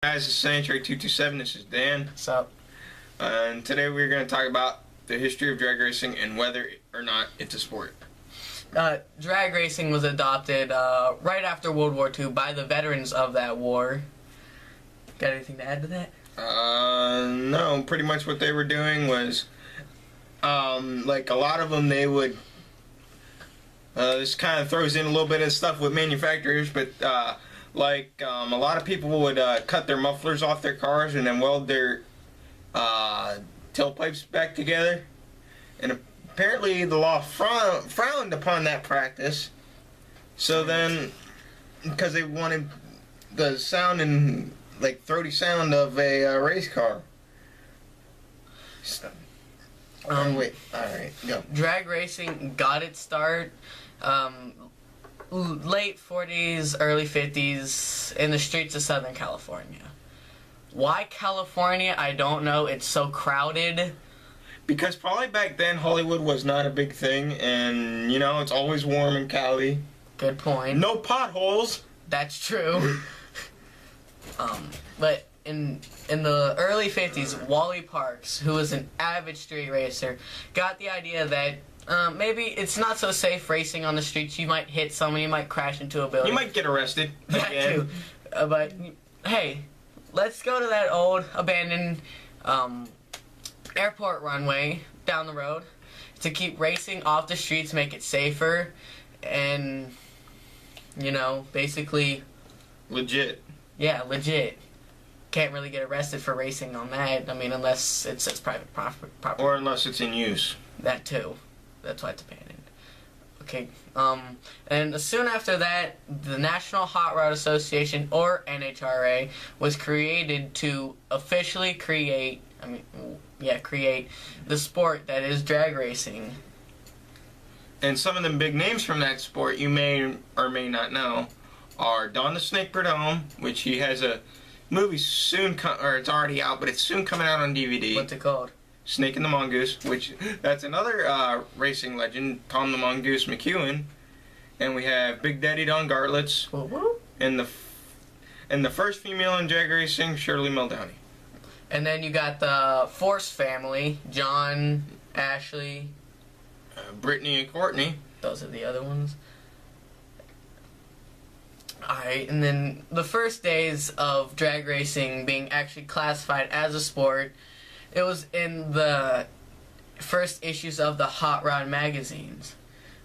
Guys, this is NHRA 227. This is Dan. What's up? And today we're going to talk about the history of drag racing and whether or not it's a sport. Drag racing was adopted right after World War II by the veterans of that war. Got anything to add to that? No. Pretty much what they were doing was, like a lot of them, they would. This kind of throws in a little bit of stuff with manufacturers, but a lot of people would cut their mufflers off their cars and then weld their tailpipes back together. And apparently the law frowned upon that practice. So then, because they wanted the sound and throaty sound of a race car. Wait, alright, go. Drag racing got its start late 40s, early 50s in the streets of Southern California. Why California? I don't know. It's so crowded. Because probably back then Hollywood was not a big thing, and it's always warm in Cali. Good point. No potholes. That's true. But in the early 50s, Wally Parks, who was an avid street racer, got the idea that maybe it's not so safe racing on the streets. You might hit someone, you might crash into a building. You might get arrested. That too. But hey, let's go to that old abandoned airport runway down the road to keep racing off the streets, make it safer, and basically legit. Yeah, legit. Can't really get arrested for racing on that. I mean, unless it says private property. Or unless it's in use. That too. That's why it's abandoned. Okay. And soon after that, the National Hot Rod Association, or NHRA, was created to officially create the sport that is drag racing. And some of the big names from that sport you may or may not know are Don the Snake Prudhomme, which he has a movie soon, or it's already out, but it's soon coming out on DVD. What's it called? Snake and the Mongoose, which that's another racing legend, Tom the Mongoose McEwen. And we have Big Daddy Don Gartlitz, and the first female in drag racing, Shirley Muldowney. And then you got the Force family, John, Ashley, Brittany and Courtney. Those are the other ones. Alright, and then the first days of drag racing being actually classified as a sport, it was in the first issues of the Hot Rod magazines,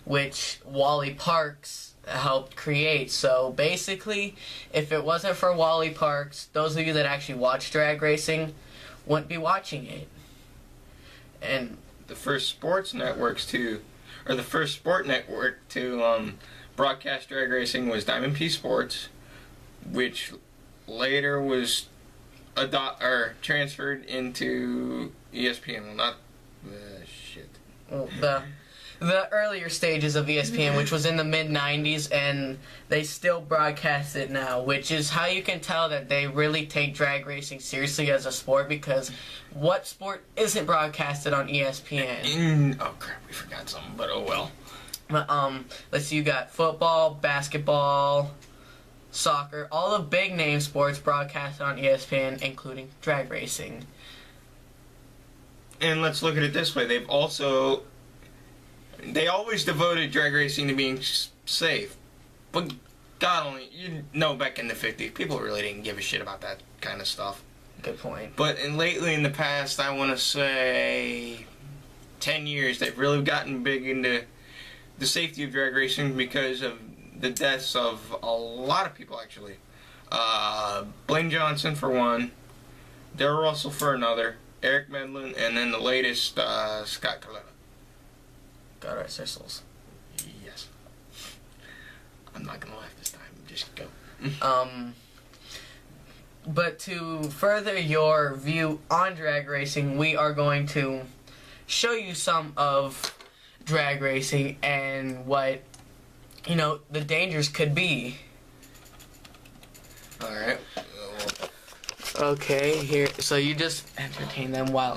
which Wally Parks helped create. So basically, if it wasn't for Wally Parks, those of you that actually watch drag racing wouldn't be watching it. And the first sports networks to, or the first sport network to broadcast drag racing was Diamond P Sports, which later was transferred into ESPN. Well, not shit. Well, the earlier stages of ESPN, which was in the mid-90s, and they still broadcast it now, which is how you can tell that they really take drag racing seriously as a sport, because what sport isn't broadcasted on ESPN? Oh crap, we forgot something, but oh well. But, let's see, you got football, basketball, soccer, all the big name sports broadcasted on ESPN, including drag racing. And let's look at it this way, they always devoted drag racing to being safe. But God only, back in the 50s, people really didn't give a shit about that kind of stuff. Good point. But lately in the past, I want to say 10 years, they've really gotten big into the safety of drag racing because of the deaths of a lot of people, actually. Blaine Johnson for one, Darrell Russell for another, Eric Medlin, and then the latest, Scott Carletta. God rest their souls. Yes. I'm not gonna laugh this time. Just go. But to further your view on drag racing, we are going to show you some of drag racing and what, the dangers could be. Alright. Okay, here. So you just entertain them while...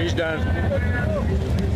He's done.